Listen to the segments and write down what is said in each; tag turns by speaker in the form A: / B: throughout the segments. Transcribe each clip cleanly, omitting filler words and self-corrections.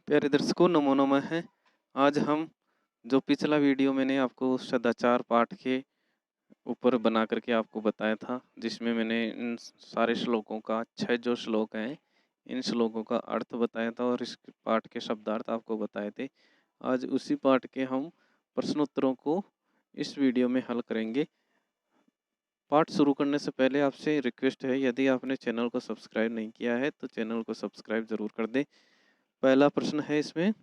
A: प्यारे दर्शकों, नमो नमः है। आज हम जो पिछला वीडियो मैंने आपको सदाचार पाठ के ऊपर बना करके आपको बताया था, जिसमें मैंने इन सारे श्लोकों का 6 जो श्लोक हैं, इन श्लोकों का अर्थ बताया था और इस पाठ के शब्दार्थ आपको बताए थे। आज उसी पाठ के हम प्रश्नोत्तरों को इस वीडियो में हल करेंगे। पाठ शुरू करने से पहले आपसे रिक्वेस्ट है, यदि आपने चैनल को सब्सक्राइब नहीं किया है तो चैनल को सब्सक्राइब जरूर कर दें। पहला प्रश्न है इसमें,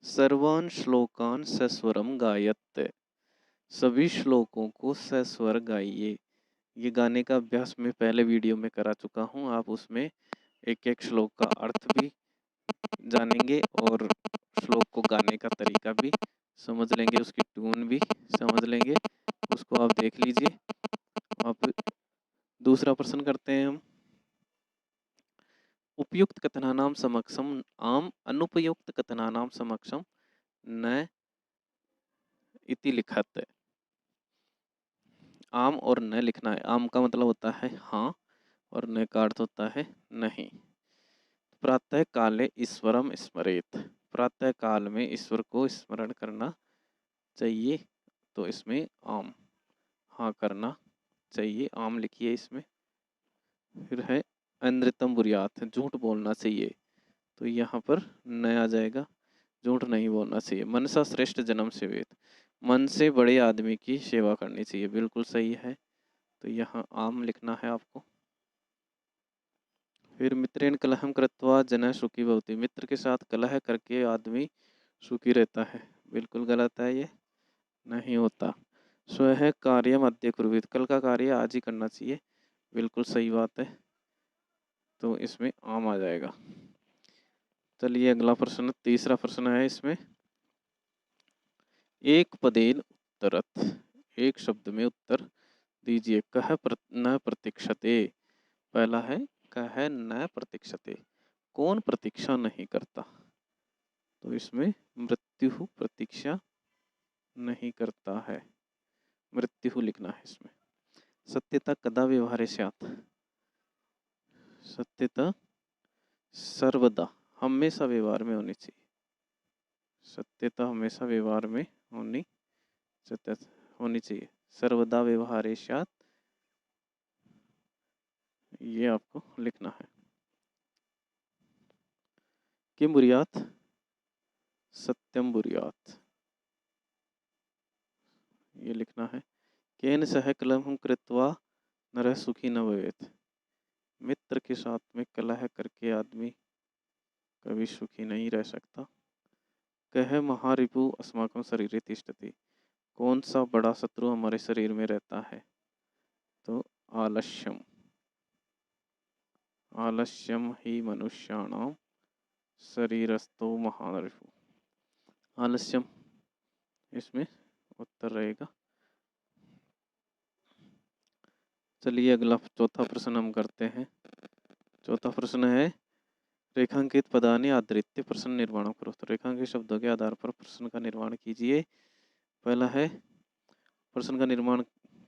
A: सर्वान श्लोकान सस्वरम गायत। सभी श्लोकों को सस्वर गाइए। ये गाने का अभ्यास मैं पहले वीडियो में करा चुका हूँ। आप उसमें एक एक श्लोक का अर्थ भी जानेंगे और श्लोक को गाने का तरीका भी समझ लेंगे, उसकी ट्यून भी समझ लेंगे। उसको आप देख लीजिए। आप दूसरा प्रश्न करते हैं हम, उपयुक्त कथनानाम समक्षम आम अनुपयुक्त कथनानाम समक्षम न इति लिखत। आम और न लिखना है। आम का मतलब होता है हाँ और न का अर्थ होता है नहीं। प्रातः काले ईश्वरम स्मरेत। प्रातः काल में ईश्वर को स्मरण करना चाहिए, तो इसमें आम हाँ करना चाहिए, आम लिखिए इसमें। फिर है अनृतम बुर्यात, झूठ बोलना चाहिए, तो यहाँ पर न आ जाएगा, झूठ नहीं बोलना चाहिए। मनसा श्रेष्ठ जन्म सेवेत, मन से बड़े आदमी की सेवा करनी चाहिए, बिल्कुल सही है, तो यहाँ आम लिखना है आपको। फिर मित्रेण कलहम कृत्वा जनः सुखी भवति, मित्र के साथ कलह करके आदमी सुखी रहता है, बिल्कुल गलत है, ये नहीं होता। स्वयं कार्यम अद्य कुर्वीत, कल का कार्य आज ही करना चाहिए, बिल्कुल सही बात है, तो इसमें आम आ जाएगा। चलिए अगला प्रश्न, तीसरा प्रश्न है इसमें, एक पदेन उत्तरत, एक शब्द में उत्तर दीजिए। कह न प्रतीक्षते, पहला है कह न प्रतीक्षते, कौन प्रतीक्षा नहीं करता, तो इसमें मृत्यु प्रतीक्षा नहीं करता है, मृत्यु लिखना है इसमें। सत्यता कदा व्यवहारे स्यात्, सत्यता सर्वदा हमेशा व्यवहार में होनी चाहिए, सत्यता हमेशा व्यवहार में होनी चाहिए। सर्वदा व्यवहारे स्यात्, ये आपको लिखना है। किम बुर्यात, सत्यम बुर्यात, ये लिखना है। केन सह कलहम कृत्वा नरः सुखी न भवेत्, मित्र के साथ में कलह करके आदमी कभी सुखी नहीं रह सकता। कह महारिपु अस्माकं शरीरे तिष्ठति, कौन सा बड़ा शत्रु हमारे शरीर में रहता है, तो आलस्यम, आलस्यम ही मनुष्याणाम शरीरस्थो महारिपु, आलस्यम इसमें उत्तर रहेगा। चलिए अगला चौथा प्रश्न हम करते हैं। चौथा प्रश्न है, रेखांकित पदानि आधृत्य प्रश्न निर्माण करो, तो रेखांकित शब्दों के आधार पर प्रश्न का निर्माण कीजिए। पहला है, प्रश्न का निर्माण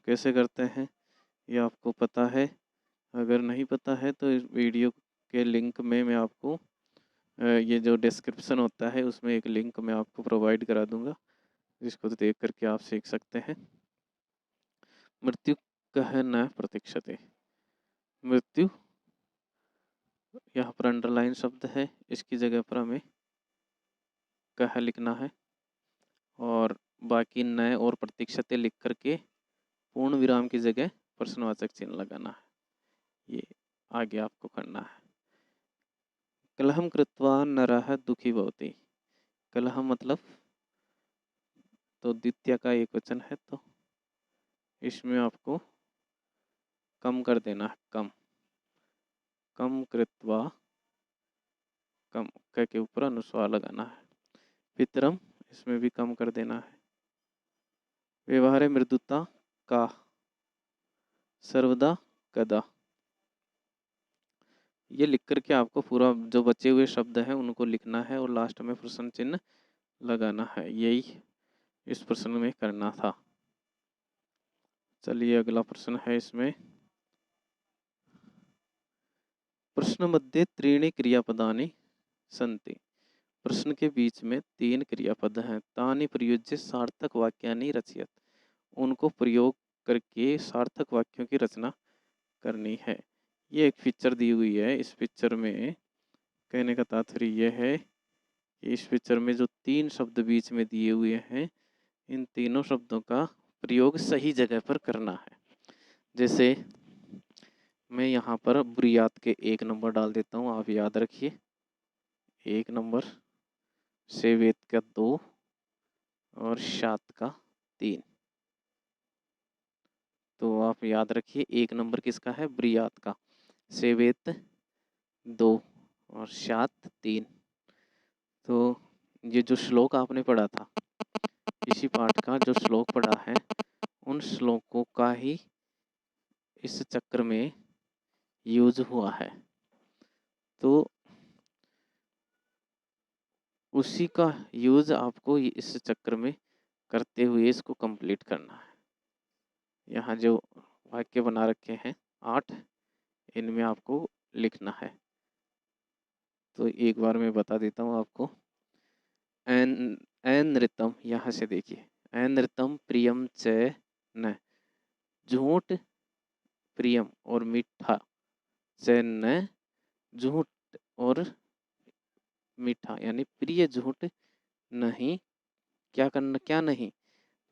A: कैसे करते हैं ये आपको पता है, अगर नहीं पता है तो इस वीडियो के लिंक में मैं आपको ये जो डिस्क्रिप्शन होता है उसमें एक लिंक मैं आपको प्रोवाइड करा दूंगा, जिसको देख करके आप सीख सकते हैं। मृत्यु कह न प्रतीक्षते, मृत्यु यहाँ पर अंडरलाइन शब्द है, इसकी जगह पर हमें कह लिखना है और बाकी न और प्रतीक्षते लिख करके पूर्ण विराम की जगह प्रश्नवाचक चिन्ह लगाना है, ये आगे आपको करना है। कलहम कृत्वा नरः दुखी भवति, कलह मतलब तो द्वितीय का एक वचन है, तो इसमें आपको कम कर देना है, कम, कम कृत्वा, कम क के ऊपर अनुस्वार लगाना है। पितरम, इसमें भी कम कर देना है। व्यवहारे मृदुता का, सर्वदा कदा, ये लिख करके आपको पूरा जो बचे हुए शब्द हैं उनको लिखना है और लास्ट में प्रश्न चिन्ह लगाना है, यही इस प्रश्न में करना था। चलिए अगला प्रश्न है इसमें, प्रश्न मध्ये त्रीणि क्रियापदानि सन्ति, प्रश्न के बीच में 3 क्रियापद हैं। तानि प्रयुज्य सार्थक वाक्यानि रचयत। उनको प्रयोग करके सार्थक वाक्यों की रचना करनी है। ये एक पिक्चर दी हुई है। इस पिक्चर में कहने का तात्पर्य यह है कि इस पिक्चर में जो 3 शब्द बीच में दिए हुए हैं, इन तीनों शब्दों का प्रयोग सही जगह पर करना है। जैसे मैं यहाँ पर बुरियात के 1 नंबर डाल देता हूँ, आप याद रखिए। 1 नंबर, सेवेत का 2 और शात का 3। तो आप याद रखिए 1 नंबर किसका है? बुरियात का। सेवेत 2 और शात 3। तो ये जो श्लोक आपने पढ़ा था, इसी पाठ का जो श्लोक पढ़ा है, उन श्लोकों का ही इस चक्र में यूज हुआ है। तो उसी का यूज आपको इस चक्र में करते हुए इसको कंप्लीट करना है। यहाँ जो वाक्य बना रखे हैं 8, इनमें आपको लिखना है। तो एक बार मैं बता देता हूँ आपको। नृतम, यहाँ से देखिए, नृतम प्रियम च न। झूठ प्रियम और मीठा, च न झूठ और मीठा, यानी प्रिय झूठ नहीं, क्या करना, क्या नहीं,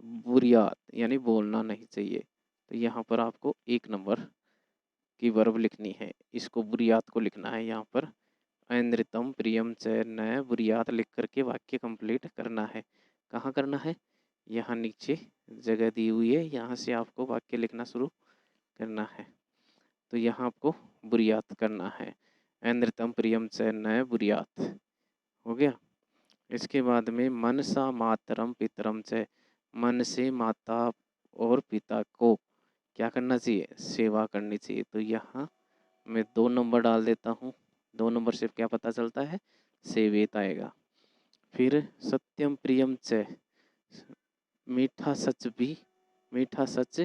A: बुरियात यानी बोलना नहीं चाहिए। तो यहाँ पर आपको 1 नंबर की वर्ब लिखनी है, इसको बुरियात को लिखना है। यहाँ पर नृतम प्रियम च न बुरियात लिख करके वाक्य कंप्लीट करना है। कहाँ करना है? यहाँ नीचे जगह दी हुई है, यहाँ से आपको वाक्य लिखना शुरू करना है। तो यहाँ आपको बुरियात करना है। नृतम प्रियम च न बुरियात हो गया। इसके बाद में मनसा मातरम पितरम च। मन से माता और पिता को क्या करना चाहिए? सेवा करनी चाहिए। तो यहाँ मैं 2 नंबर डाल देता हूँ। 2 नंबर से क्या पता चलता है? सेवेत आएगा। फिर सत्यम प्रियम च, मीठा सच भी, मीठा सच,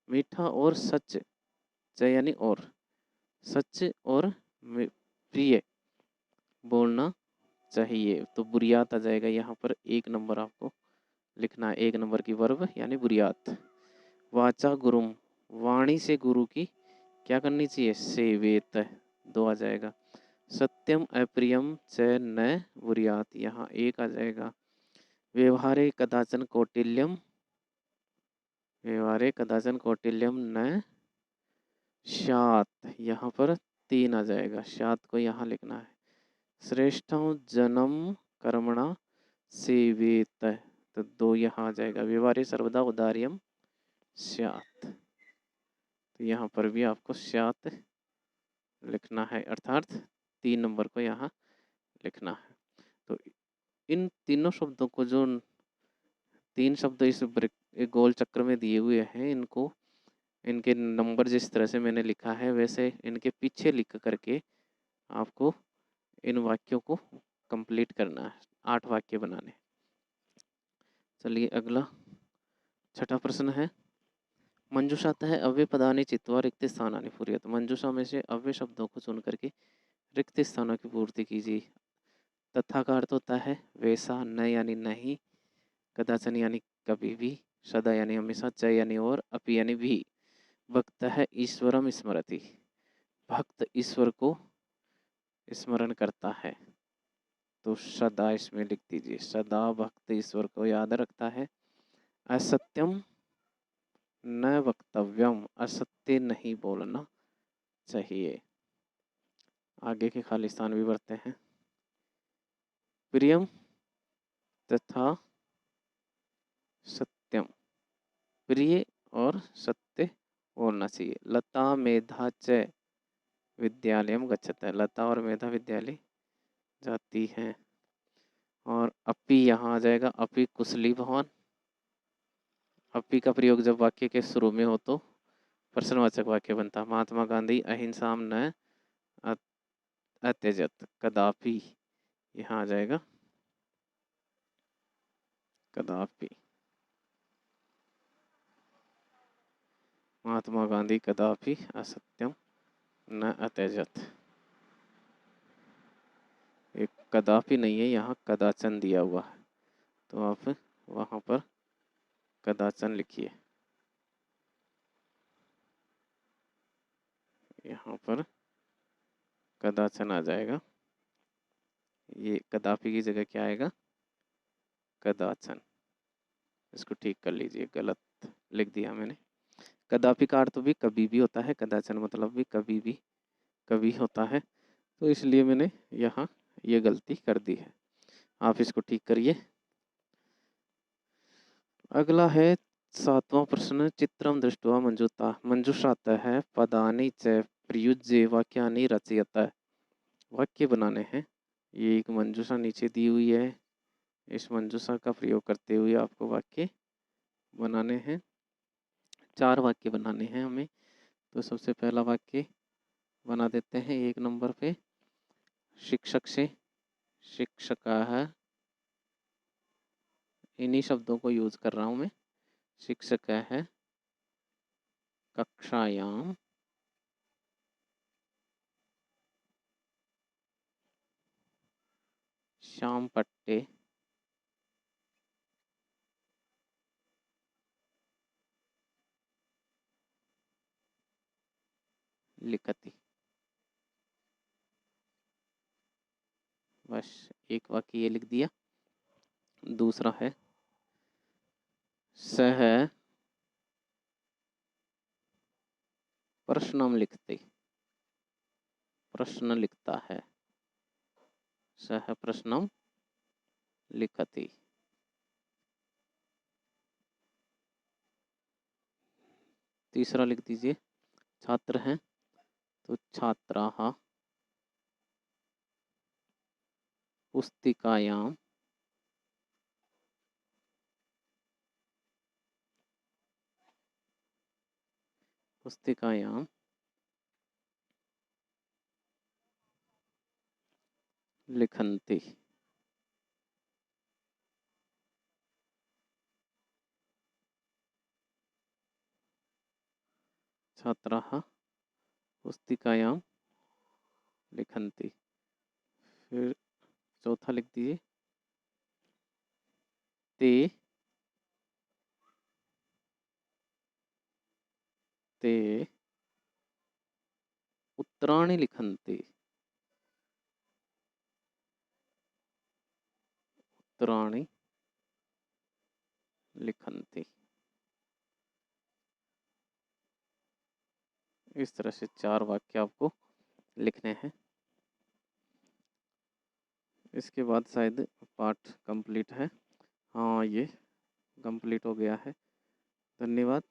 A: मीठा और सच, च यानी और, सच और प्रिय बोलना चाहिए। तो बुरियात आ जाएगा। यहाँ पर 1 नंबर आपको लिखना है, 1 नंबर की वर्ब यानी बुरियात। वाचा गुरुम, वाणी से गुरु की क्या करनी चाहिए? सेवेत, 2 आ जाएगा। सत्यम अप्रियम च न बुरियात, यहाँ 1 आ जाएगा। व्यवहारे कदाचन कौटिल्यम, व्यवहारे कदाचन कौटिल्यम न शात, यहाँ पर 3 आ जाएगा। शात को यहाँ लिखना है। श्रेष्ठम जन्म कर्मणा सेवेत, तो 2 यहाँ आ जाएगा। व्यवहारे सर्वदा उदार्यम स्यात्, तो यहाँ पर भी आपको स्यात् लिखना है, अर्थात 3 नंबर को यहाँ लिखना है। तो इन तीनों शब्दों को, जो 3 शब्द इस एक गोल चक्र में दिए हुए हैं, इनको, इनके नंबर जिस तरह से मैंने लिखा है, वैसे इनके पीछे लिख करके आपको इन वाक्यों को कंप्लीट करना है। 8 वाक्य बनाने। चलिए अगला 6ठा प्रश्न है। मंजूषातः अव्यय पदानि चित्वा रिक्त स्थानानि पूरयत। मंजूषा में से अव्यय शब्दों को चुन करके रिक्त स्थानों की पूर्ति कीजिए। तथा का अर्थ होता है वैसा, न यानी नहीं, कदाचन यानी कभी भी, सदा यानी हमेशा, च यानी और, अपि यानी भी। भक्त है ईश्वरम स्मरति, भक्त ईश्वर को स्मरण करता है। तो सदा इसमें लिख दीजिए, सदा भक्त ईश्वर को याद रखता है। असत्यम न वक्तव्यम, असत्य नहीं बोलना चाहिए। आगे के खाली स्थान भी भरते हैं। प्रियम तथा सत्यम, प्रिय और सत्य बोलना चाहिए। लता मेधा च विद्यालयम गच्छत है, लता और मेधा विद्यालय जाती हैं। और अपि यहाँ आ जाएगा, अपि कुशली भवन। अपि का प्रयोग जब वाक्य के शुरू में हो तो प्रश्नवाचक वाक्य बनता। महात्मा गांधी अहिंसा न अत्यजत, कदापि, यहाँ आ जाएगा कदापि। महात्मा गांधी कदापि असत्यम न अत्यजत। एक कदापि नहीं है, यहाँ कदाचन दिया हुआ है, तो आप वहाँ पर कदाचन लिखिए। यहाँ पर कदाचन आ जाएगा, ये कदापि की जगह क्या आएगा, कदाचन। इसको ठीक कर लीजिए, गलत लिख दिया मैंने। कदापि का अर्थ भी कभी भी होता है, कदाचन मतलब भी कभी होता है, तो इसलिए मैंने यहाँ ये गलती कर दी है। आप इसको ठीक करिए। अगला है 7वां प्रश्न। चित्रम दृष्ट्वा मंजुषातः पदानि च प्रयुज्य वाक्यानि रचयत। वाक्य बनाने हैं। ये एक मंजूषा नीचे दी हुई है, इस मंजूषा का प्रयोग करते हुए आपको वाक्य बनाने हैं। 4 वाक्य बनाने हैं हमें। तो सबसे पहला वाक्य बना देते हैं 1 नंबर पे। शिक्षक से शिक्षकः, इन्हीं शब्दों को यूज कर रहा हूँ मैं। शिक्षकः कक्षायां श्यामपट्टे लिखति। बस एक वाक्य ये लिख दिया। दूसरा है सह प्रश्नम लिखते, प्रश्न लिखता है, सह प्रश्नम लिखति। तीसरा लिख दीजिए, छात्र हैं तो छात्राः पुस्तिकायां पुस्तिकायां लिखन्ति। छात्राः पुस्तिकायां लिखन्ति। फिर चौथा लिख दीजिए, ते उत्तराणि लिखन्ति। उत्तराणि लिखन्ति। इस तरह से 4 वाक्य आपको लिखने हैं। इसके बाद शायद पाठ कंप्लीट है। हाँ, ये कंप्लीट हो गया है। धन्यवाद।